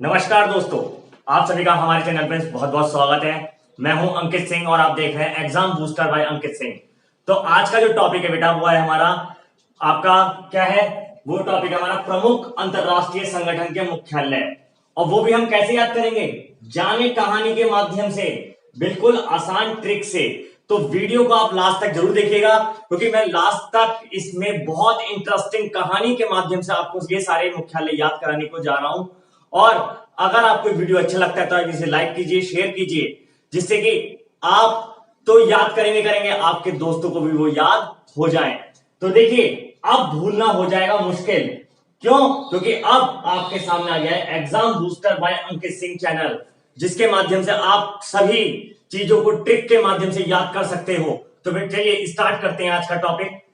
नमस्कार दोस्तों, आप सभी का हमारे चैनल पे बहुत बहुत स्वागत है। मैं हूं अंकित सिंह और आप देख रहे हैं exam booster bye Ankit Singh. तो आज का जो टॉपिक है बेटा वो है हमारा आपका क्या है, वो टॉपिक है हमारा प्रमुख अंतरराष्ट्रीय संगठन के मुख्यालय। और वो भी हम कैसे याद करेंगे, जाने कहानी के माध्यम से, बिल्कुल आसान ट्रिक से। तो वीडियो को आप लास्ट तक जरूर देखिएगा क्योंकि मैं लास्ट तक इसमें बहुत इंटरेस्टिंग कहानी के माध्यम से आपको ये सारे मुख्यालय याद कराने को जा रहा हूं। और अगर आपको वीडियो अच्छा लगता है तो आप इसे लाइक कीजिए, शेयर कीजिए, जिससे कि आप तो याद करेंगे, आपके दोस्तों को भी वो याद हो जाए। तो देखिए, अब भूलना हो जाएगा मुश्किल। क्यों? क्योंकि अब आपके सामने आ गया है exam booster bye Ankit Singh channel, जिसके माध्यम से आप सभी चीजों को ट्रिक के माध्यम से याद कर सकते हो। तो फिर चलिए स्टार्ट करते हैं आज का टॉपिक।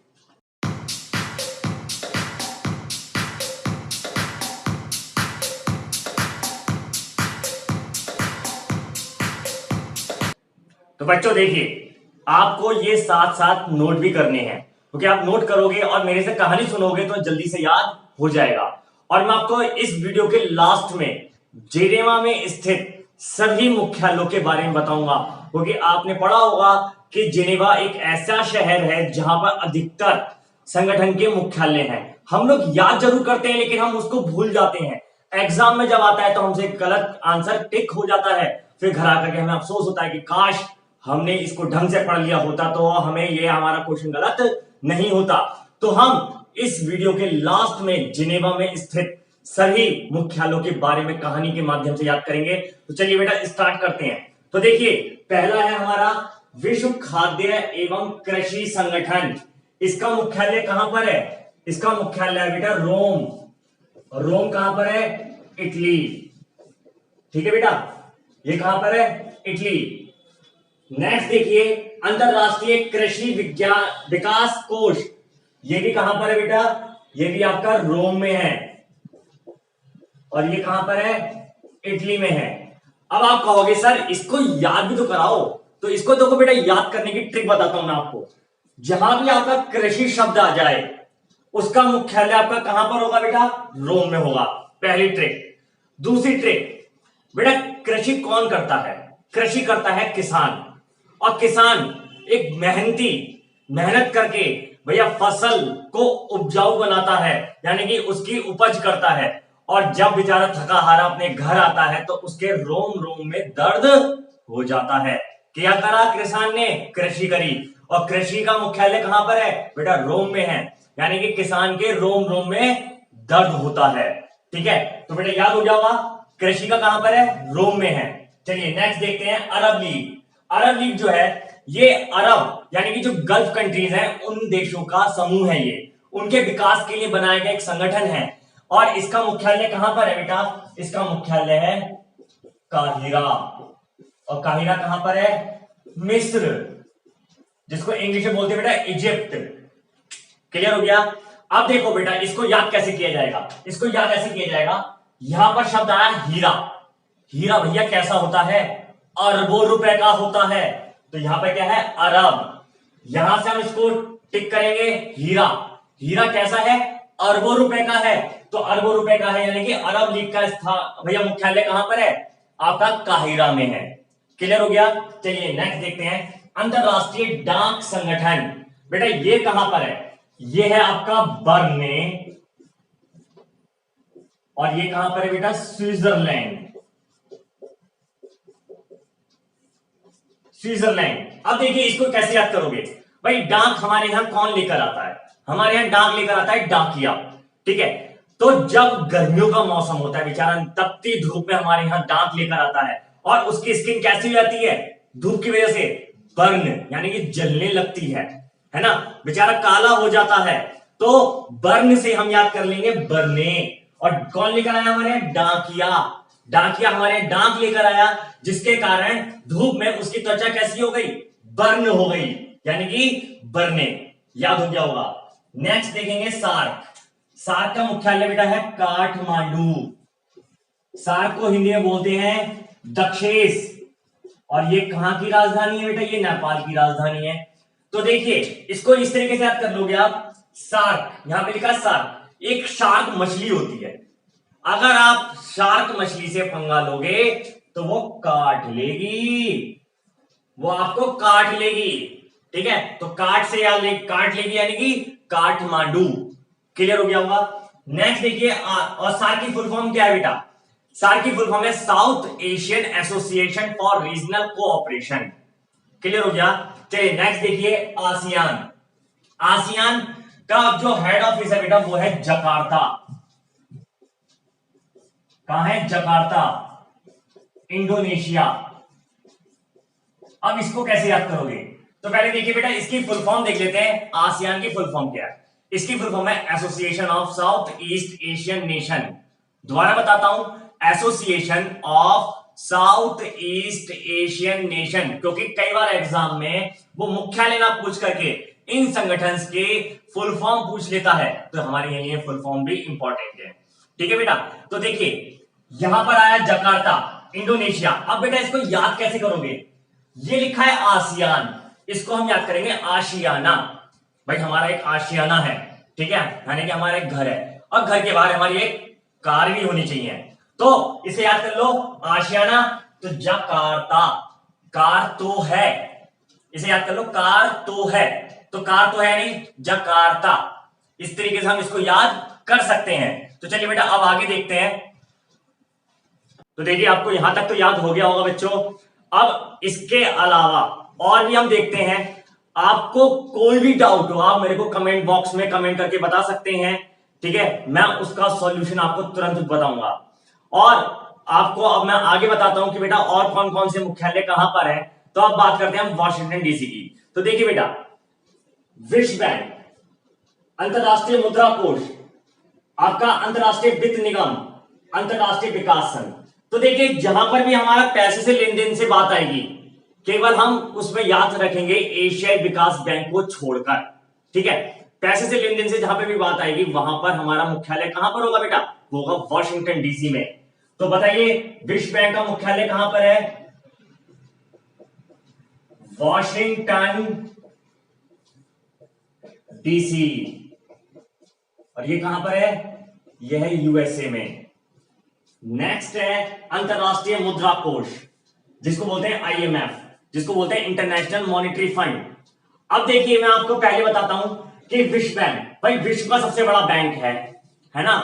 तो बच्चों देखिए, आपको ये साथ साथ नोट भी करने हैं क्योंकि आप नोट करोगे और मेरे से कहानी सुनोगे तो जल्दी से याद हो जाएगा। और मैं आपको इस वीडियो के लास्ट में जेनेवा में स्थित सभी मुख्यालयों के बारे में बताऊंगा, क्योंकि आपने पढ़ा होगा कि जेनेवा एक ऐसा शहर है जहां पर अधिकतर संगठन के मुख्यालय हैं। हम लोग याद जरूर करते हैं लेकिन हम उसको भूल जाते हैं। एग्जाम में जब आता है तो हमसे गलत आंसर टिक हो जाता है, फिर घर आकर के हमें अफसोस होता है कि काश हमने इसको ढंग से पढ़ लिया होता तो हमें ये हमारा क्वेश्चन गलत नहीं होता। तो हम इस वीडियो के लास्ट में जिनेवा में स्थित सभी मुख्यालयों के बारे में कहानी के माध्यम से याद करेंगे। तो चलिए बेटा स्टार्ट करते हैं। तो देखिए, पहला है हमारा विश्व खाद्य एवं कृषि संगठन। इसका मुख्यालय कहां पर है? इसका मुख्यालय है बेटा रोम। रोम कहां पर है? इटली। ठीक है बेटा, ये कहां पर है? इटली। नेक्स्ट देखिए, अंतरराष्ट्रीय कृषि विज्ञान विकास कोष, ये भी कहां पर है बेटा? ये भी आपका रोम में है। और ये कहां पर है? इटली में है। अब आप कहोगे सर इसको याद भी तो कराओ। तो इसको देखो बेटा, याद करने की ट्रिक बताता हूं मैं आपको। जहां भी आपका कृषि शब्द आ जाए उसका मुख्यालय आपका कहां पर होगा बेटा? रोम में होगा। पहली ट्रिक। दूसरी ट्रिक, बेटा कृषि कौन करता है? कृषि करता है किसान। और किसान एक मेहनत करके भैया फसल को उपजाऊ बनाता है, यानी कि उसकी उपज करता है। और जब बेचारा थका हारा अपने घर आता है तो उसके रोम रोम में दर्द हो जाता है। क्या करा किसान ने? कृषि करी। और कृषि का मुख्यालय कहां पर है बेटा? रोम में है। यानी कि किसान के रोम रोम में दर्द होता है। ठीक है, तो बेटा याद हो जाओगा, कृषि का कहां पर है? रोम में है। चलिए नेक्स्ट देखते हैं, अरब लीग। अरब लीग जो है, ये अरब यानी कि जो गल्फ कंट्रीज हैं उन देशों का समूह है। ये उनके विकास के लिए बनाया गया एक संगठन है। और इसका मुख्यालय कहां पर है बेटा? इसका मुख्यालय है काहिरा। और काहिरा कहां पर है? मिस्र, जिसको इंग्लिश में बोलते हैं बेटा इजिप्ट। क्लियर हो गया? अब देखो बेटा, इसको याद कैसे किया जाएगा? इसको याद ऐसे किया जाएगा, यहां पर शब्द आया हीरा। हीरा भैया कैसा होता है? अरबों रुपए का होता है। तो यहां पे क्या है? अरब। यहां से हम इसको टिक करेंगे हीरा। हीरा कैसा है? अरबों रुपए का है। तो अरबों रुपए का है यानी कि अरब लीग का स्थान भैया मुख्यालय कहां पर है? आपका काहिरा में है। क्लियर हो गया? चलिए नेक्स्ट देखते हैं, अंतरराष्ट्रीय डाक संगठन। बेटा ये कहां पर है? ये है आपका बर्ने। और ये कहां पर है बेटा? स्विट्जरलैंड। स्विट्जरलैंड। अब देखिए इसको कैसे याद करोगे भाई? डाक हमारे यहां कौन लेकर आता है? हमारे यहां डाक लेकर आता है डाकिया। ठीक है, तो जब गर्मियों का मौसम होता है, बेचारा तपती धूप में हमारे यहां डाक लेकर आता है और उसकी स्किन कैसी हो जाती है धूप की वजह से? बर्न, यानी कि जलने लगती है ना, बेचारा काला हो जाता है। तो बर्न से हम याद कर लेंगे बर्ने। और कौन लेकर आया हमारे? डाकिया। डाकिया हमारे डाक लेकर आया, जिसके कारण धूप में उसकी त्वचा कैसी हो गई? बर्न हो गई, यानी कि बर्ने। याद हो गया होगा। नेक्स्ट देखेंगे सार्क। सार्क का मुख्यालय बेटा है काठमांडू। सार्क को हिंदी में बोलते हैं दक्षेश। और ये कहां की राजधानी है बेटा? ये नेपाल की राजधानी है। तो देखिए इसको इस तरीके से याद कर लोगे आप। सार्क, यहां पे लिखा सार्क, एक शार्क मछली होती है। अगर आप शार्क मछली से पंगा लोगे तो वो काट लेगी, वो आपको काट लेगी। ठीक है, तो काट लेगी यानी कि काठमांडू। क्लियर हो गया होगा। नेक्स्ट देखिए, और सार की फुल फॉर्म क्या है बेटा? सार की फुल फॉर्म है south Asian association for regional cooperation. Clear हो गया। चलिए नेक्स्ट देखिए, आसियान। आसियान का जो हेड ऑफिस है बेटा वो है जकार्ता। कहां है? Jakarta, Indonesia. अब इसको कैसे याद करोगे? तो पहले देखिए बेटा, इसकी फुल फॉर्म देख लेते हैं। आसियान की फुल फॉर्म क्या है? इसकी फुल फॉर्म है association of south east Asian nation. दोबारा बताता हूं, association of south east Asian nation, क्योंकि कई बार एग्जाम में वो मुख्यालय ना पूछ करके इन संगठन के फुल फॉर्म पूछ लेता है, तो हमारे लिए फुल फॉर्म भी इंपॉर्टेंट है। ठीक है बेटा, तो देखिए यहां पर आया जकार्ता, इंडोनेशिया। अब बेटा इसको याद कैसे करोगे? ये लिखा है आसियान, इसको हम याद करेंगे आशियाना। भाई हमारा एक आशियाना है, ठीक है, यानी कि हमारा एक घर है, और घर के बाहर हमारी एक कार भी होनी चाहिए। तो इसे याद कर लो, आशियाना। तो जकार्ता, कार तो है, इसे याद कर लो, कार तो है। तो कार तो है नहीं, जकार्ता। इस तरीके से हम इसको याद कर सकते हैं। तो चलिए बेटा अब आगे देखते हैं। तो देखिए आपको यहां तक तो याद हो गया होगा बच्चों। अब इसके अलावा और भी हम देखते हैं। आपको कोई भी डाउट हो आप मेरे को कमेंट बॉक्स में कमेंट करके बता सकते हैं, ठीक है, मैं उसका सॉल्यूशन आपको तुरंत बताऊंगा। और आपको अब मैं आगे बताता हूं कि बेटा और कौन कौन से मुख्यालय कहां पर है। तो अब बात करते हैं हम वॉशिंगटन डीसी की। तो देखिए बेटा, विश्व बैंक, अंतरराष्ट्रीय मुद्रा कोष, आपका अंतरराष्ट्रीय वित्त निगम, अंतरराष्ट्रीय विकास संघ। तो देखिए जहां पर भी हमारा पैसे से लेन देन से बात आएगी, केवल हम उसमें याद रखेंगे एशियाई विकास बैंक को छोड़कर। ठीक है, पैसे से लेन देन से जहां पे भी बात आएगी वहां पर हमारा मुख्यालय कहां पर होगा बेटा? वो होगा वॉशिंगटन डीसी में। तो बताइए विश्व बैंक का मुख्यालय कहां पर है? Washington DC. और ये कहां पर है? यह है यूएसए में। नेक्स्ट है अंतरराष्ट्रीय मुद्रा कोष, जिसको बोलते हैं आईएमएफ, जिसको बोलते हैं इंटरनेशनल मॉनिटरी फंड। अब देखिए मैं आपको पहले बताता हूं कि विश्व बैंक, भाई विश्व का सबसे बड़ा बैंक है ना,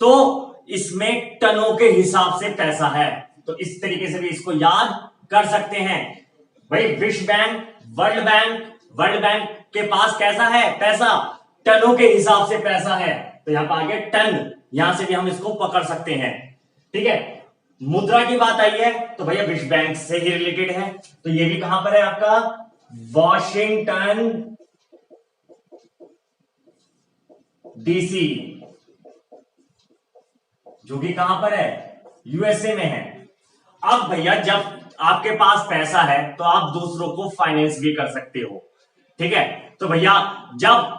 तो इसमें टनों के हिसाब से पैसा है। तो इस तरीके से भी इसको याद कर सकते हैं। भाई विश्व बैंक, वर्ल्ड बैंक के पास कैसा है पैसा? टनों के हिसाब से पैसा है। तो यहां पर आगे टन, यहां से भी हम इसको पकड़ सकते हैं। ठीक है, मुद्रा की बात आई है तो भैया विश्व बैंक से ही रिलेटेड है। तो ये भी कहां पर है आपका? वॉशिंगटन डीसी, जो कि कहां पर है? यूएसए में है। अब भैया जब आपके पास पैसा है तो आप दूसरों को फाइनेंस भी कर सकते हो। ठीक है, तो भैया जब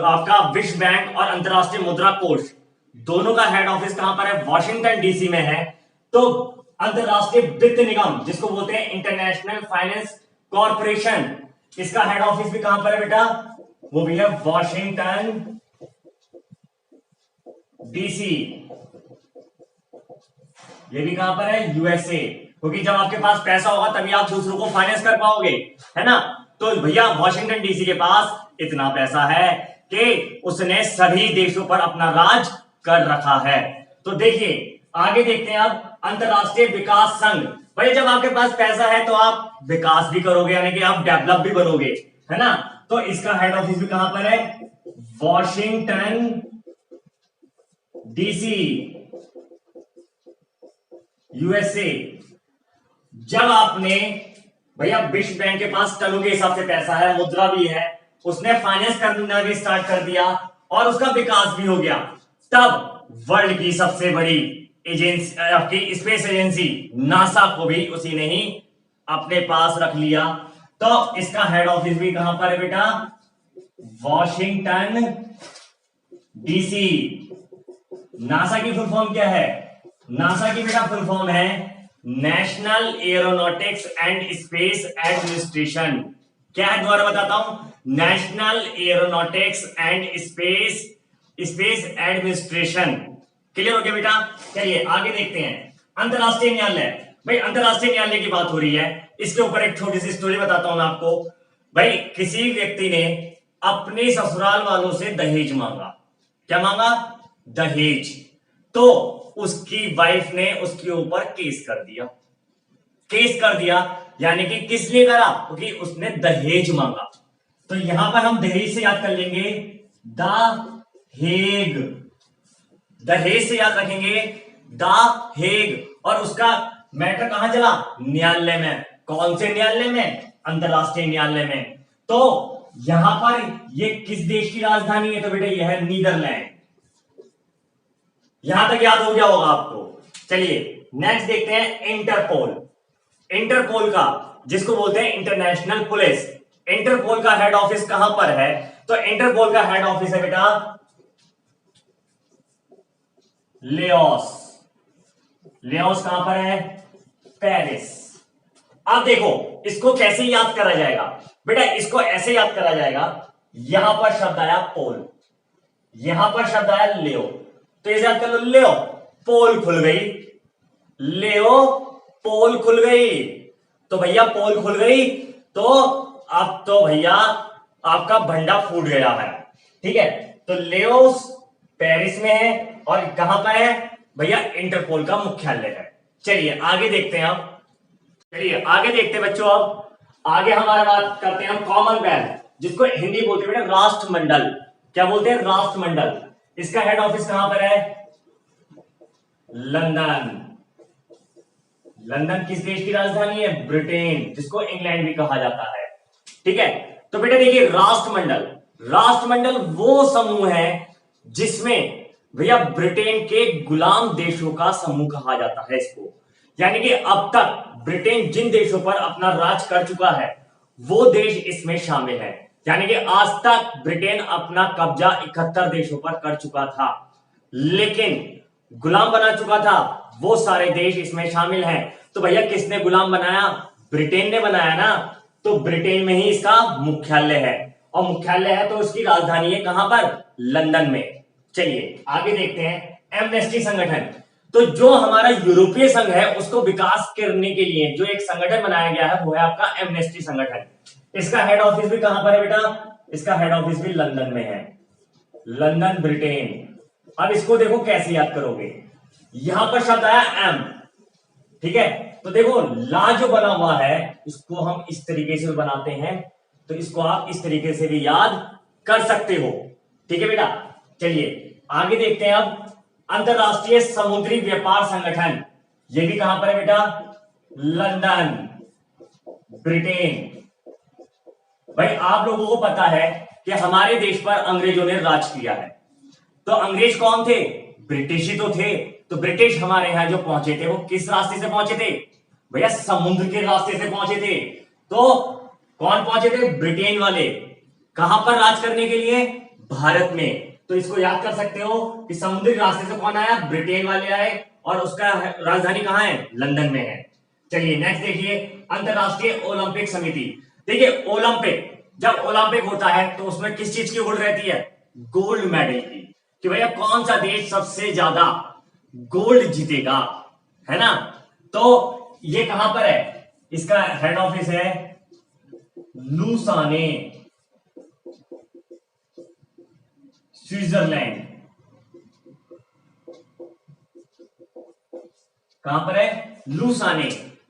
आपका विश्व बैंक और अंतरराष्ट्रीय मुद्रा कोष दोनों का हेड ऑफिस कहां पर है? वॉशिंगटन डीसी में है। तो अंतरराष्ट्रीय वित्त निगम, जिसको बोलते हैं इंटरनेशनल फाइनेंस कॉर्पोरेशन, इसका हेड ऑफिस भी कहां पर है बेटा? वो भी है वॉशिंगटन डीसी। ये भी कहां पर है? यूएसए। क्योंकि जब आपके पास पैसा होगा तभी आप दूसरों को फाइनेंस कर पाओगे, है ना। तो भैया वॉशिंगटन डीसी के पास इतना पैसा है कि उसने सभी देशों पर अपना राज कर रखा है। तो देखिए आगे देखते हैं अब अंतरराष्ट्रीय विकास संघ। भाई जब आपके पास पैसा है तो आप विकास भी करोगे, यानी कि आप डेवलप भी बनोगे, है ना। तो इसका हेड ऑफिस भी कहां पर है? Washington DC, USA. जब आपने भैया विश्व बैंक के पास टनों के हिसाब से पैसा है, मुद्रा भी है, उसने फाइनेंस करना भी स्टार्ट कर दिया और उसका विकास भी हो गया, तब वर्ल्ड की सबसे बड़ी एजेंसी, आपकी स्पेस एजेंसी नासा को भी उसी ने ही अपने पास रख लिया। तो इसका हेड ऑफिस भी कहां पर है बेटा? Washington DC. नासा की फुल फॉर्म क्या है? नासा की बेटा फुल फॉर्म है national aeronautics and space administration. क्या है दोबारा बताता हूं, national aeronautics and space administration. Clear हो गया बेटा? चलिए आगे देखते हैं। अंतरराष्ट्रीय न्यायालय, भाई अंतरराष्ट्रीय न्यायालय की बात हो रही है, इसके ऊपर एक छोटी सी स्टोरी बताता हूं मैं आपको। भाई किसी व्यक्ति ने अपने ससुराल वालों से दहेज मांगा। क्या मांगा? दहेज। तो उसकी वाइफ ने उसके ऊपर केस कर दिया। केस कर दिया यानी कि किस लिए करा? क्योंकि उसने दहेज मांगा। तो यहां पर हम दहेज से याद कर लेंगे द हेग। दहेज से याद रखेंगे द हेग। और उसका मैटर कहां चला? न्यायालय में। कौन से न्यायालय में? अंतरराष्ट्रीय न्यायालय में। तो यहां पर ये किस देश की राजधानी है? तो बेटा यह है नीदरलैंड। यहां तक याद हो गया होगा आपको। चलिए नेक्स्ट देखते हैं इंटरपोल। इंटरपोल का, जिसको बोलते हैं इंटरनेशनल पुलिस, इंटरपोल का हेड ऑफिस कहां पर है? तो इंटरपोल का हेड ऑफिस है बेटा लेओस। लेओस कहां पर है? पेरिस। अब देखो इसको कैसे याद करा जाएगा? बेटा इसको ऐसे याद करा जाएगा, यहां पर शब्द आया पोल, यहां पर शब्द आया लेओ, तो इसे याद कर लो लेओ, पोल खुल गई। लेओ पोल खुल गई। तो भैया पोल खुल गई तो अब तो भैया आपका भंडा फूट गया है। ठीक है, तो लेओस पेरिस में है और कहां पर है भैया? इंटरपोल का मुख्यालय है। चलिए आगे देखते हैं अब। चलिए आगे देखते हैं बच्चों। अब आगे हमारा बात करते हैं हम कॉमनवेल्थ, जिसको हिंदी बोलते हैं बेटा राष्ट्रमंडल। क्या बोलते हैं? राष्ट्रमंडल। इसका हेड ऑफिस कहां पर है? लंदन। लंदन किस देश की राजधानी है? ब्रिटेन, जिसको इंग्लैंड भी कहा जाता है। ठीक है, तो बेटा देखिए राष्ट्रमंडल, राष्ट्रमंडल वो समूह है जिसमें भैया ब्रिटेन के गुलाम देशों का समूह कहा जाता है इसको। यानी कि अब तक ब्रिटेन जिन देशों पर अपना राज कर चुका है वो देश इसमें शामिल है। यानी कि आज तक ब्रिटेन अपना कब्जा 71 देशों पर कर चुका था, लेकिन गुलाम बना चुका था वो सारे देश इसमें शामिल हैं। तो भैया किसने गुलाम बनाया? ब्रिटेन ने बनाया ना। तो ब्रिटेन में ही इसका मुख्यालय है, और मुख्यालय है तो उसकी राजधानी है कहां पर? लंदन में। चलिए आगे देखते हैं एमनेस्टी संगठन। तो जो हमारा यूरोपीय संघ है उसको विकास करने के लिए जो एक संगठन बनाया गया है वो है आपका एमनेस्टी संगठन। इसका हेड ऑफिस भी कहां पर है बेटा? इसका हेड ऑफिस भी लंदन में है, लंदन ब्रिटेन। अब इसको देखो कैसे याद करोगे, यहां पर शब्द आया एम। ठीक है, तो देखो ला जो बना हुआ है इसको हम इस तरीके से बनाते हैं, तो इसको आप इस तरीके से भी याद कर सकते हो। ठीक है बेटा, चलिए आगे देखते हैं अब अंतरराष्ट्रीय समुद्री व्यापार संगठन। ये भी कहां पर है बेटा? London Britain. भाई आप लोगों को पता है कि हमारे देश पर अंग्रेजों ने राज किया है, तो अंग्रेज कौन थे? ब्रिटिश ही तो थे। तो ब्रिटिश हमारे यहां जो पहुंचे थे वो किस रास्ते से पहुंचे थे? भैया समुद्र के रास्ते से पहुंचे थे। तो कौन पहुंचे थे? ब्रिटेन वाले। कहां पर राज करने के लिए? भारत में। तो इसको याद कर सकते हो कि समुद्री रास्ते से कौन आया? ब्रिटेन वाले आए, और उसका राजधानी कहां है? लंदन में है। चलिए नेक्स्ट देखिए अंतरराष्ट्रीय ओलंपिक समिति। देखिए ओलंपिक, जब ओलंपिक होता है तो उसमें किस चीज की होड़ रहती है? गोल्ड मेडल की, कि भैया कौन सा देश सबसे ज्यादा गोल्ड जीतेगा, है ना। तो ये कहां पर है? इसका हेड ऑफिस है लूसाने, स्विट्जरलैंड। कहां पर है? लूसाने।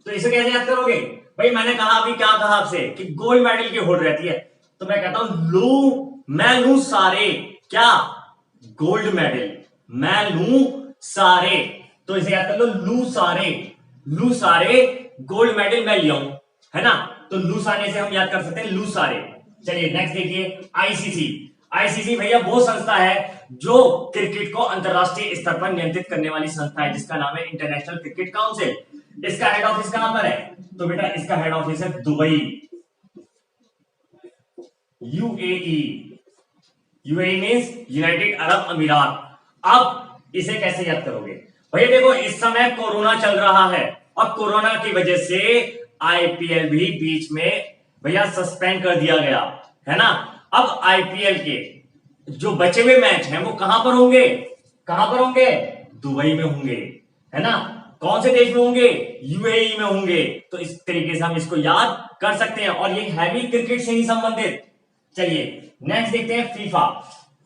तो इसे कैसे याद करोगे? भाई मैंने कहा अभी, क्या कहा आपसे कि गोल्ड मेडल की होड़ रहती है, तो मैं कहता हूं मैं लू सारे क्या? Gold medal. मैं लू सारे, तो इसे याद कर लो लू सारे गोल्ड मेडल मैं लिया हूं, है ना। तो लू सारे से हम याद कर सकते हैं लू सारे। चलिए नेक्स्ट देखिए आईसीसी। आईसीसी भैया वो संस्था है जो क्रिकेट को अंतरराष्ट्रीय स्तर पर नियंत्रित करने वाली संस्था है, जिसका नाम है इंटरनेशनल क्रिकेट काउंसिल। इसका हेड ऑफिस कहां पर है? तो बेटा इसका हेड ऑफिस है Dubai, UAE. UAE means United Arab अमीरात। अब इसे कैसे याद करोगे? भैया देखो इस समय कोरोना चल रहा है, और कोरोना की वजह से आईपीएल भी बीच में भैया सस्पेंड कर दिया गया, है ना। अब आईपीएल के जो बचे हुए मैच हैं वो कहां पर होंगे? कहां पर होंगे? दुबई में होंगे, है ना। कौन से देश में होंगे? यूएई में होंगे। तो इस तरीके से हम इसको याद कर सकते हैं और ये है भी क्रिकेट से ही संबंधित। चलिए नेक्स्ट देखते हैं फीफा।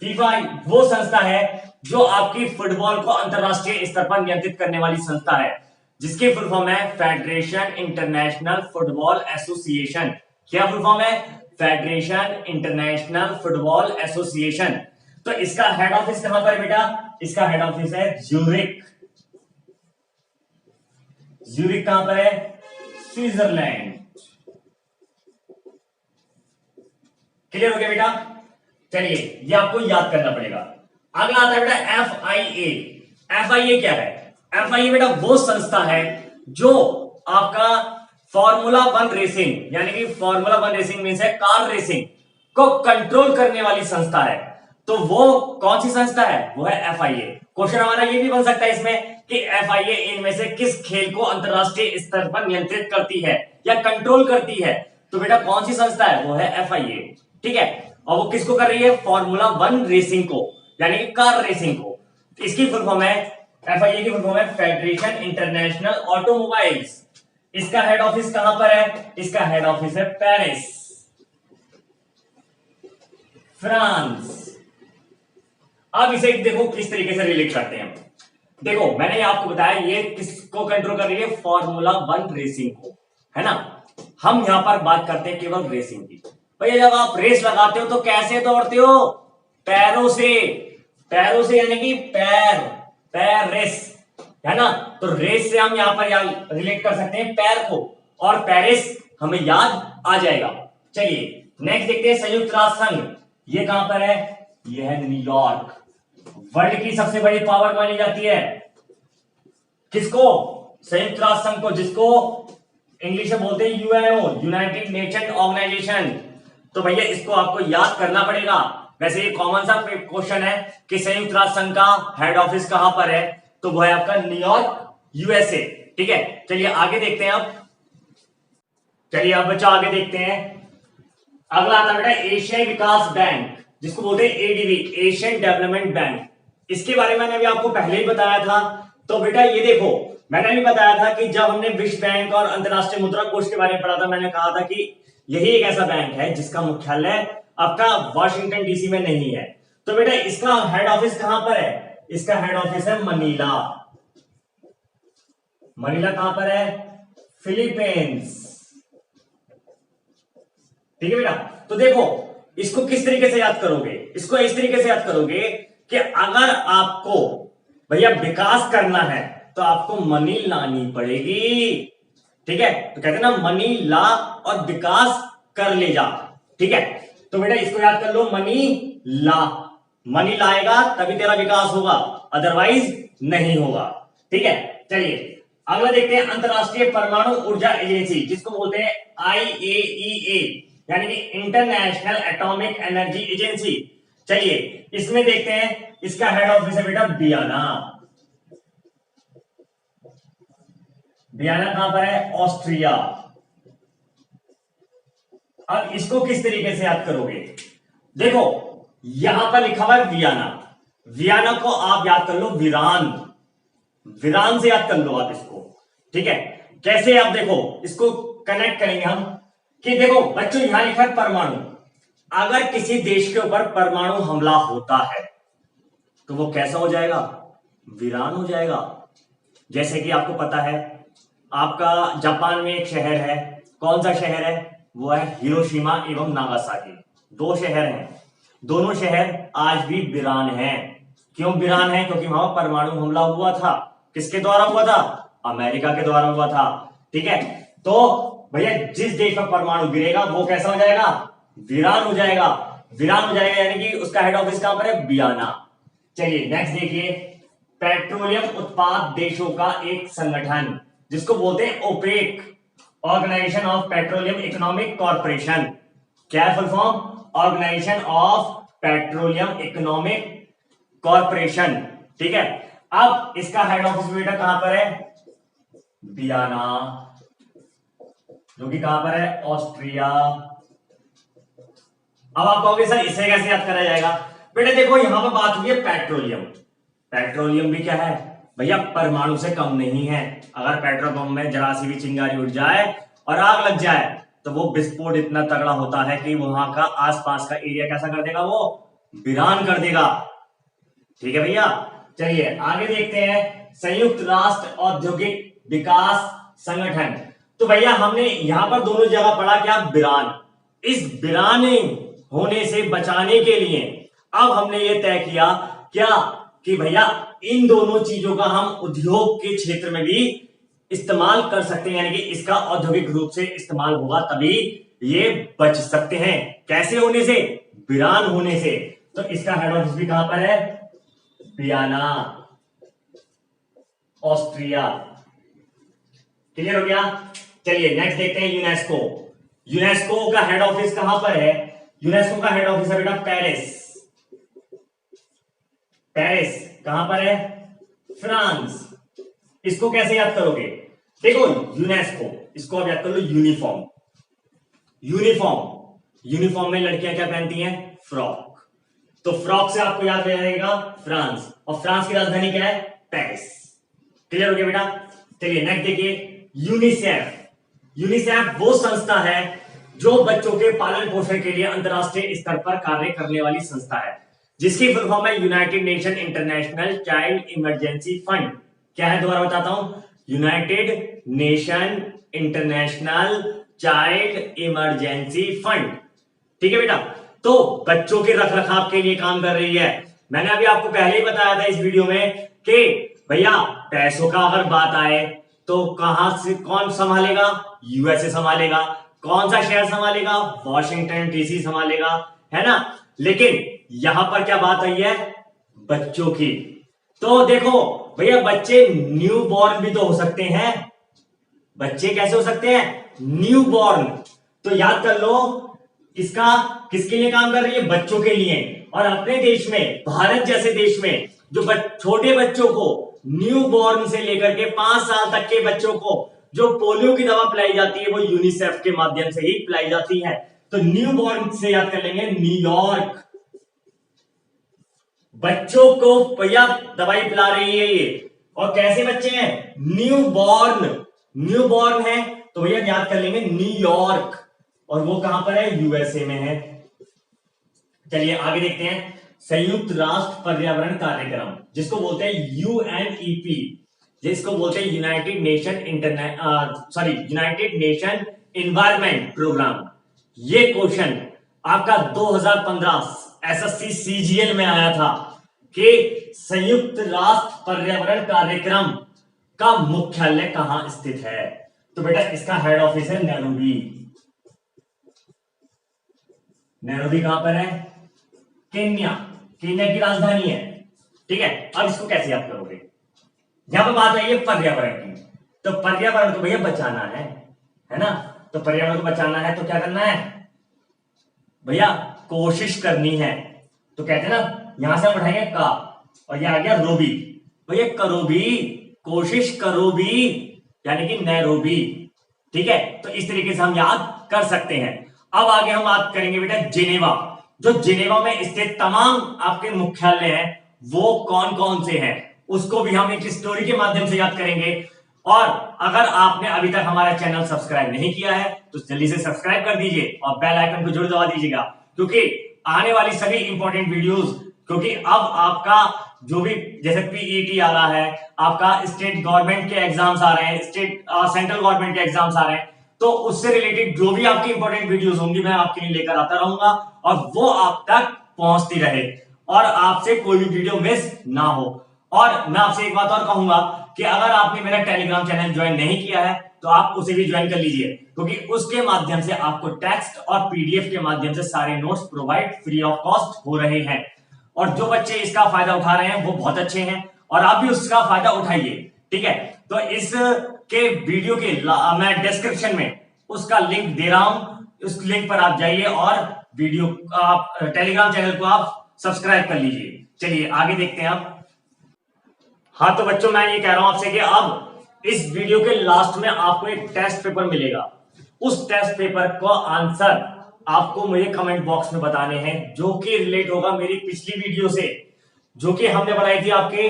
फीफा वो संस्था है जो आपकी फुटबॉल को अंतरराष्ट्रीय स्तर पर नियंत्रित करने वाली संस्था है, जिसकी फुल फॉर्म है फेडरेशन इंटरनेशनल फुटबॉल एसोसिएशन। क्या फुल फॉर्म है? Federation international football association. तो इसका हेड ऑफिस कहां पर है बेटा? इसका हेड ऑफिस है ज्यूरिक। ज्यूरिक कहां पर है? स्विट्जरलैंड। क्लियर हो गया बेटा? चलिए ये आपको याद करना पड़ेगा। अगला आता है बेटा FIA। FIA क्या है? FIA बेटा वो संस्था है जो आपका फॉर्मूला 1 रेसिंग, यानी कि फॉर्मूला 1 रेसिंग मींस है कार रेसिंग को कंट्रोल करने वाली संस्था है। तो वो कौन सी संस्था है? वो है FIA। क्वेश्चन हमारा ये भी बन सकता है इसमें कि FIA इनमें से किस खेल को अंतरराष्ट्रीय स्तर पर नियंत्रित करती है या कंट्रोल करती है? तो बेटा कौन सी संस्था है? वो है FIA। ठीक है, और वो किसको कर रही है? फॉर्मूला 1 रेसिंग को, यानी कि कार रेसिंग को। इसकी फुल फॉर्म है, FIA की फुल फॉर्म है फेडरेशन इंटरनेशनल ऑटोमोबाइल्स। इसका हेड ऑफिस कहां पर है? इसका हेड ऑफिस है पेरिस, फ्रांस। अब इसे देखो किस तरीके से रिलेट करते हैं। देखो मैंने आपको बताया ये किसको कंट्रोल कर रही है? फॉर्मूला 1 रेसिंग को, है ना। हम यहां पर बात करते हैं केवल रेसिंग की। भैया जब आप रेस लगाते हो तो कैसे दौड़ते हो? पैरों से। पैरों से यानी कि पैर रेस, है ना। तो रेस से हम यहां पर रिलेट कर सकते हैं पैर को, और पेरिस हमें याद आ जाएगा। चलिए नेक्स्ट देखते हैं संयुक्त राष्ट्र संघ। ये कहां पर है? ये है न्यूयॉर्क। वर्ल्ड की सबसे बड़ी पावर मानी जाती है किसको? संयुक्त राष्ट्र संघ को, जिसको इंग्लिश में बोलते हैं UNO, यूनाइटेड नेशन ऑर्गेनाइजेशन। तो भैया इसको आपको याद करना पड़ेगा। वैसे ये कॉमन सा क्वेश्चन है कि संयुक्त राष्ट्र संघ का हेड ऑफिस कहां पर है? तो वो है आपका न्यूयॉर्क, USA। ठीक है, चलिए आगे देखते हैं। चलिए अब बच्चों आगे देखते हैं। अगला आता है बेटा एशियाई विकास बैंक, जिसको बोलते हैं ADB, एशियन डेवलपमेंट बैंक। इसके बारे में मैंने भी आपको पहले ही बताया था। तो बेटा ये देखो मैंने भी बताया था कि जब हमने विश्व बैंक और अंतरराष्ट्रीय मुद्रा कोष के बारे में पढ़ा था, मैंने कहा था कि यही एक ऐसा बैंक है जिसका मुख्यालय आपका वॉशिंगटन DC में नहीं है। तो बेटा इसका हेड ऑफिस कहां पर है? इसका हेड ऑफिस है मनीला। मनीला कहां पर है? फिलीपींस। ठीक है बेटा। तो देखो इसको किस तरीके से याद करोगे? इसको इस तरीके से याद करोगे कि अगर आपको भैया विकास करना है तो आपको मनी लानी पड़ेगी। ठीक है, तो कहते हैं ना मनी ला और विकास कर ले जा। ठीक है, तो बेटा इसको याद कर लो, मनी ला। मनी लाएगा तभी तेरा विकास होगा, अदरवाइज नहीं होगा। ठीक है, चलिए अगला देखते हैं अंतरराष्ट्रीय परमाणु ऊर्जा एजेंसी, जिसको बोलते हैं IAEA, यानी कि इंटरनेशनल एटॉमिक एनर्जी एजेंसी। चलिए इसमें देखते हैं, इसका हेड ऑफिस है बेटा वियना। वियना कहां पर है? ऑस्ट्रिया। अब इसको किस तरीके से याद करोगे? देखो यहां पर लिखा हुआ है वियना। वियना को आप याद कर लो वीरान। वीरान से याद कर लो आप इसको। ठीक है, कैसे? आप देखो इसको कनेक्ट करेंगे हम कि देखो बच्चों यहां लिखा है परमाणु। अगर किसी देश के ऊपर परमाणु हमला होता है तो वो कैसा हो जाएगा? वीरान हो जाएगा। जैसे कि आपको पता है आपका जापान में एक शहर है। कौन सा शहर है? वो है हिरोशिमा एवं नागासाकी। 2 शहर हैं, दोनों शहर आज भी वीरान हैं। क्यों वीरान है? क्योंकि वहां परमाणु हमला हुआ था। किसके द्वारा हुआ था? अमेरिका के द्वारा हुआ था। ठीक है, तो भैया जिस देश में परमाणु गिरेगा वो कैसा हो जाएगा? वीरान हो जाएगा। वीरान हो जाएगा यानी कि उसका हेड ऑफिस कहां पर है? वियना। चलिए नेक्स्ट देखिए, पेट्रोलियम उत्पाद देशों का एक संगठन, जिसको बोलते हैं OPEC, organisation of petroleum economic corporation. क्या है full form? Organisation of petroleum economic corporation. ठीक है, अब इसका हेड ऑफिस बेटा कहां पर है? वियना, जो कि कहां पर है? ऑस्ट्रिया। अब आप कहोगे सर इसे कैसे याद करा जाएगा? बेटा देखो यहां पर बात हुई है पेट्रोलियम। पेट्रोलियम भी क्या है? भैया परमाणु से कम नहीं है। अगर पेट्रोल पंप में जरा सी भी चिंगारी उठ जाए और आग लग जाए तो वो विस्फोट इतना तगड़ा होता है कि वहां का आसपास का एरिया कैसा कर देगा, वो वीरान कर देगा। ठीक है भैया, चलिए आगे देखते हैं। संयुक्त राष्ट्र औद्योगिक विकास संगठन। तो भैया हमने यहां पर दोनों जगह पढ़ा क्या, वीरान। इस वीरान होने से बचाने के लिए अब हमने ये तय किया क्या कि भैया इन दोनों चीजों का हम उद्योग के क्षेत्र में भी इस्तेमाल कर सकते हैं, यानी कि इसका औद्योगिक रूप से इस्तेमाल होगा तभी ये बच सकते हैं। कैसे होने से, वीरान होने से। तो इसका हेड ऑफिस भी कहां पर है, वियना, ऑस्ट्रिया। क्लियर हो गया। चलिए नेक्स्ट देखते हैं यूनेस्को। यूनेस्को का हेड ऑफिस कहां पर है, यूनेस्को का हेड ऑफिस है बेटा पेरिस। पेरिस कहां पर है, फ्रांस। इसको कैसे याद करोगे, देखो यूनेस्को, इसको आप याद कर लो यूनिफॉर्म। यूनिफॉर्म में लड़कियां क्या पहनती हैं, फ्रॉक। तो फ्रॉक से आपको याद रहेगा फ्रांस, और फ्रांस की राजधानी क्या है, पेरिस। क्लियर हो गया बेटा। चलिए नेक्स्ट देखिए, यूनिसेफ। यूनिसेफ वो संस्था है जो बच्चों के पालन पोषण के लिए अंतरराष्ट्रीय स्तर पर कार्य करने वाली संस्था है, जिसकी फुल फॉर्म है United nation international child emergency fund. क्या है, दोबारा बताता हूं, United nation international child emergency fund. ठीक है बेटा। तो बच्चों के रखरखाव के लिए काम कर रही है। मैंने अभी आपको पहले ही बताया था इस वीडियो में कि भैया पैसों का अगर बात आए तो कहां से कौन संभालेगा, यूएसए संभालेगा। कौन सा शहर संभालेगा, वॉशिंगटन डीसी संभालेगा, है ना। लेकिन यहां पर क्या बात आई है, बच्चों की। तो देखो भैया बच्चे न्यू बॉर्न भी तो हो सकते हैं। बच्चे कैसे हो सकते हैं, न्यू बॉर्न। तो याद कर लो इसका किसके लिए काम कर रही है, बच्चों के लिए। और अपने देश में, भारत जैसे देश में, जो छोटे बच्चों को न्यू बॉर्न से लेकर के 5 साल तक के बच्चों को जो पोलियो की दवा पिलाई जाती है वो यूनिसेफ के माध्यम से ही पिलाई जाती है। तो न्यू बॉर्न से याद कर लेंगे न्यूयॉर्क। बच्चों को भैया दवाई पिला रही है ये, और कैसे बच्चे हैं, न्यू बॉर्न है, तो भैया याद कर लेंगे न्यूयॉर्क। और वो कहां पर है, यूएसए में है। चलिए आगे देखते हैं, संयुक्त राष्ट्र पर्यावरण कार्यक्रम, जिसको बोलते हैं यूएनईपी, जिसको बोलते हैं यूनाइटेड नेशन एनवायरमेंट प्रोग्राम। ये क्वेश्चन आपका 2015 एसएससी सीजीएल में आया था कि संयुक्त राष्ट्र पर्यावरण कार्यक्रम का मुख्यालय कहां स्थित है। तो बेटा इसका हेड ऑफिस है नैरोबी। नैरोबी कहां पर है, केन्या की राजधानी है। ठीक है, अब इसको कैसे याद करोगे, यहां पर बात आई है पर्यावरण की। तो पर्यावरण को भैया बचाना है ना। तो पर्यावरण को बचाना है तो क्या करना है भैया, कोशिश करनी है। तो कहते हैं ना, यहां से हम उठाएंगे का, और ये आ गया रोबी, भैया करो भी, कोशिश करो भी, यानी कि नैरोबी। ठीक है, तो इस तरीके से हम याद कर सकते हैं। अब आगे हम बात करेंगे बेटा जिनेवा। जो जिनेवा में स्थित तमाम आपके मुख्यालय हैं वो कौन कौन से हैं, उसको भी हम एक स्टोरी के माध्यम से याद करेंगे। और अगर आपने अभी तक हमारा चैनल सब्सक्राइब नहीं किया है तो जल्दी से सब्सक्राइब कर दीजिए और बेल आइकन को जरूर दबा दीजिएगा, क्योंकि आने वाली सभी इंपॉर्टेंट वीडियोस, क्योंकि अब आपका जो भी जैसे पीईटी आ रहा है, आपका स्टेट गवर्नमेंट के एग्जाम्स आ रहे हैं, सेंट्रल गवर्नमेंट के एग्जाम्स आ रहे हैं, तो उससे रिलेटेड जो भी आपकी इंपॉर्टेंट वीडियोस होंगी मैं आपके लिए लेकर आता रहूंगा, और वो आप तक पहुंचती रहे और आपसे कोई भी वीडियो मिस ना हो। और मैं आपसे एक बात और कहूंगा कि अगर आपने मेरा टेलीग्राम चैनल ज्वाइन नहीं किया है तो आप उसे भी ज्वाइन कर लीजिए, क्योंकि उसके माध्यम से आपको टेक्स्ट और पीडीएफ के माध्यम से सारे notes provide free of cost हो रहे हैं। और जो बच्चे इसका फायदा उठा रहे हैं वो बहुत अच्छे हैं, और आप भी उसका फायदा उठाइए। ठीक है, तो इस के वीडियो के मैं डिस्क्रिप्शन में उसका लिंक दे रहा हूं, उस लिंक पर आप जाइए और वीडियो आप टेलीग्राम चैनल को आप सब्सक्राइब कर लीजिए। चलिए आगे देखते हैं आप। हाँ तो बच्चों मैं ये कह रहा हूं आपसे कि अब इस वीडियो के लास्ट में आपको एक टेस्ट पेपर मिलेगा। उस टेस्ट पेपर का आंसर आपको मुझे कमेंट बॉक्स में बताने हैं, जो कि रिलेट होगा मेरी पिछली वीडियो से, जो कि हमने बनाई थी आपके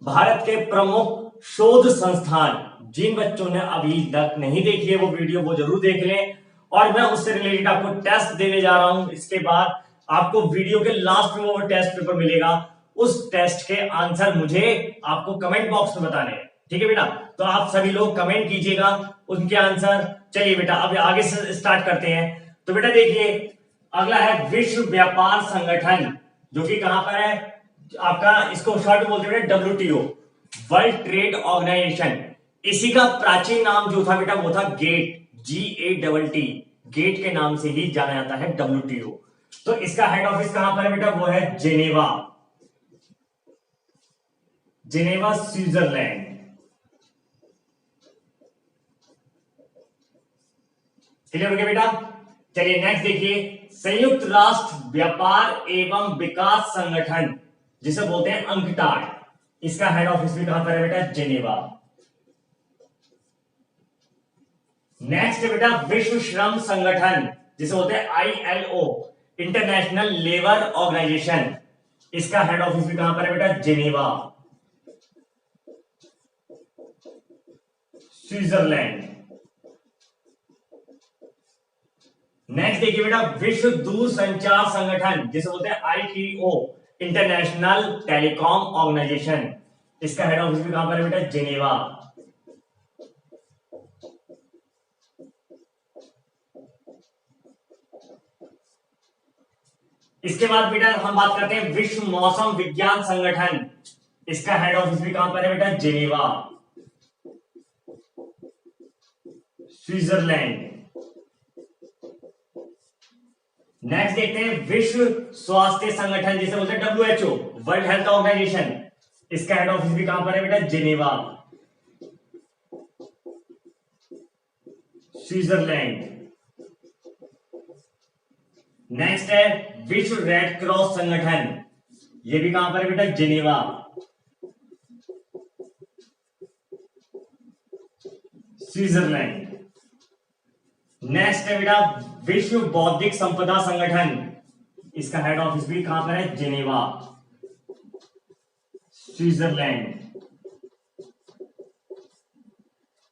भारत के प्रमुख शोध संस्थान। जिन बच्चों ने अभी तक नहीं देखी है वो वीडियो, वो जरूर देख लें। और मैं उससे रिलेटेड आपको टेस्ट देने जा रहा हूं। इसके बाद आपको वीडियो के लास्ट में वो टेस्ट पेपर मिलेगा। उस टेस्ट के आंसर मुझे आपको कमेंट बॉक्स में बताने हैं, ठीक है बेटा। तो आप सभी लोग कमेंट कीजिएगा उनके आंसर। चलिए बेटा अब आगे से स्टार्ट करते हैं। तो बेटा देखिए, अगला है विश्व व्यापार संगठन, जो कि कहां पर है आपका, इसको शॉर्ट बोलते हैं WTO, वर्ल्ड ट्रेड ऑर्गेनाइजेशन। इसी का प्राचीन नाम जो था बेटा वो था गेट, GATT, गेट के नाम से ही जाना जाता है WTO। तो इसका हेड ऑफिस कहां पर है बेटा, वो है जेनेवा, जेनेवा स्विट्जरलैंड। क्लियर हो गया बेटा। चलिए नेक्स्ट देखिए, संयुक्त राष्ट्र व्यापार एवं विकास संगठन, जिसे बोलते हैं अंकटाड, इसका हेड ऑफिस भी कहां पर है बेटा, जेनेवा। नेक्स्ट है बेटा विश्व श्रम संगठन, जिसे बोलते हैं ILO, इंटरनेशनल लेबर ऑर्गेनाइजेशन, इसका हेड ऑफिस भी कहां पर है बेटा, जेनेवा, स्विट्जरलैंड। नेक्स्ट देखिए बेटा विश्व दूरसंचार संगठन, जिसे बोलते हैं ITO, इंटरनेशनल टेलीकॉम ऑर्गेनाइजेशन, इसका हेड ऑफिस भी कहां पर है बेटा, जेनेवा। इसके बाद बेटा हम बात करते हैं विश्व मौसम विज्ञान संगठन, इसका हेड ऑफिस भी कहां पर है बेटा, जेनेवा, स्विट्जरलैंड। नेक्स्ट देखते हैं विश्व स्वास्थ्य संगठन, जिसे बोलते हैं WHO, वर्ल्ड हेल्थ ऑर्गेनाइजेशन, इसका हेड ऑफिस भी कहां पर है बेटा, जेनेवा, स्विट्जरलैंड। नेक्स्ट है विश्व रेड क्रॉस संगठन, यह भी कहां पर है बेटा, जेनेवा, स्विट्जरलैंड। नेक्स्ट है बेटा विश्व बौद्धिक संपदा संगठन, इसका हेड ऑफिस भी कहां पर है, जेनेवा, स्विट्जरलैंड।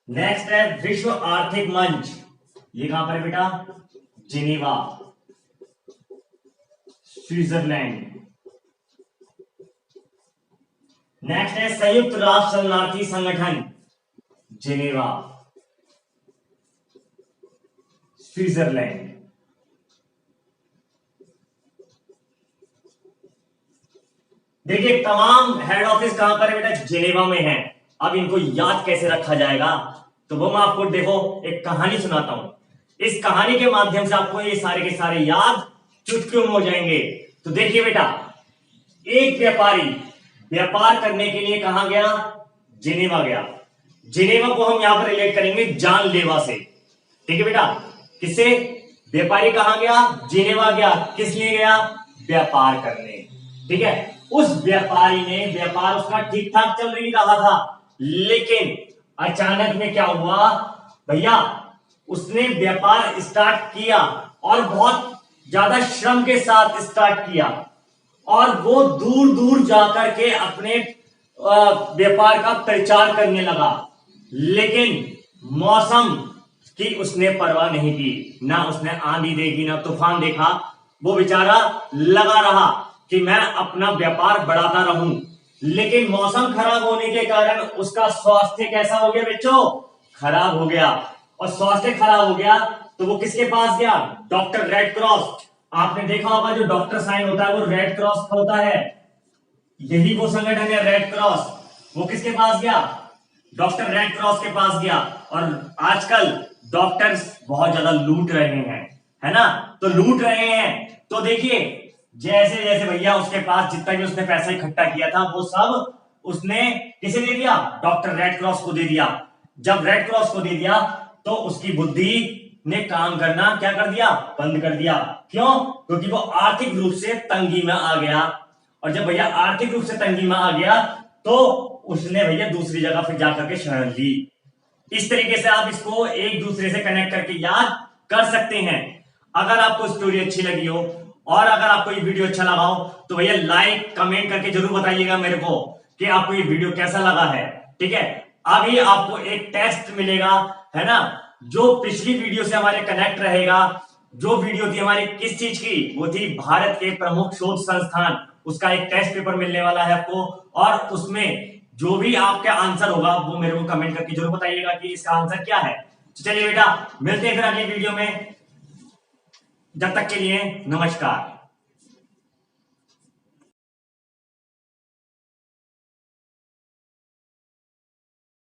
नेक्स्ट है विश्व आर्थिक मंच, ये कहां पर है बेटा, जेनेवा, स्विट्जरलैंड। नेक्स्ट है संयुक्त राष्ट्र शरणार्थी संगठन, जेनेवा, स्विट्जरलैंड। देखिए तमाम हेड ऑफिस कहां पर है बेटा, जेनेवा में है। अब इनको याद कैसे रखा जाएगा, तो वो मैं आपको देखो एक कहानी सुनाता हूं। इस कहानी के माध्यम से आपको ये सारे के सारे याद चुटकियों में हो जाएंगे। तो देखिए बेटा, एक व्यापारी व्यापार करने के लिए कहां गया, जेनेवा गया। जेनेवा को हम यहां पर रिलेट करेंगे जानलेवा से, ठीक है बेटा। किससे, व्यापारी कहां गया, जेनेवा गया, किस लिए गया, व्यापार करने, ठीक है। उस व्यापारी ने व्यापार उसका ठीक ठाक चल रही रहा था, लेकिन अचानक में क्या हुआ भैया, उसने व्यापार स्टार्ट किया और बहुत ज्यादा श्रम के साथ स्टार्ट किया, और वो दूर दूर जाकर के अपने व्यापार का प्रचार करने लगा, लेकिन मौसम की उसने परवाह नहीं की। ना उसने आंधी देखी, ना तूफान देखा। वो बेचारा लगा रहा कि मैं अपना व्यापार बढ़ाता रहूं, लेकिन मौसम खराब होने के कारण उसका स्वास्थ्य कैसा हो गया बच्चों, खराब हो गया। और स्वास्थ्य खराब हो गया तो वो किसके पास गया, डॉक्टर रेड क्रॉस। आपने देखा होगा जो डॉक्टर साइन होता है वो रेड क्रॉस का होता है, यही वो संगठन है रेड क्रॉस। वो किसके पास गया, डॉक्टर रेड क्रॉस के पास गया। और आजकल डॉक्टर्स बहुत ज्यादा लूट रहे हैं, है ना, तो लूट रहे हैं। तो देखिए जैसे जैसे भैया उसके पास जितना भी उसने पैसा इकट्ठा किया था वो सब उसने किसे दे दिया, डॉक्टर रेड क्रॉस को दे दिया। जब रेड क्रॉस को दे दिया तो उसकी बुद्धि ने काम करना क्या कर दिया, बंद कर दिया। क्यों, क्योंकि वो आर्थिक रूप से तंगी में आ गया। और जब भैया आर्थिक रूप से तंगी में आ गया तो उसने भैया दूसरी जगह फिर जाकर के शरण ली। इस तरीके से आप इसको एक दूसरे से कनेक्ट करके याद कर सकते हैं। अगर आपको स्टोरी अच्छी लगी हो और अगर आपको ये वीडियो अच्छा लगा हो तो भैया लाइक कमेंट करके जरूर बताइएगा मेरे को कि आपको ये वीडियो कैसा लगा है। ठीक है, अभी आपको एक टेस्ट मिलेगा, है ना, जो पिछली वीडियो से हमारे कनेक्ट रहेगा। जो वीडियो थी हमारी किस चीज की, वो थी भारत के प्रमुख शोध संस्थान, उसका एक टेस्ट पेपर मिलने वाला है आपको। और उसमें जो भी आपका आंसर होगा वो मेरे को कमेंट करके जरूर बताइएगा कि इसका आंसर क्या है। तो चलिए बेटा, मिलते हैं फिर अगली वीडियो में। जब तक के लिए नमस्कार।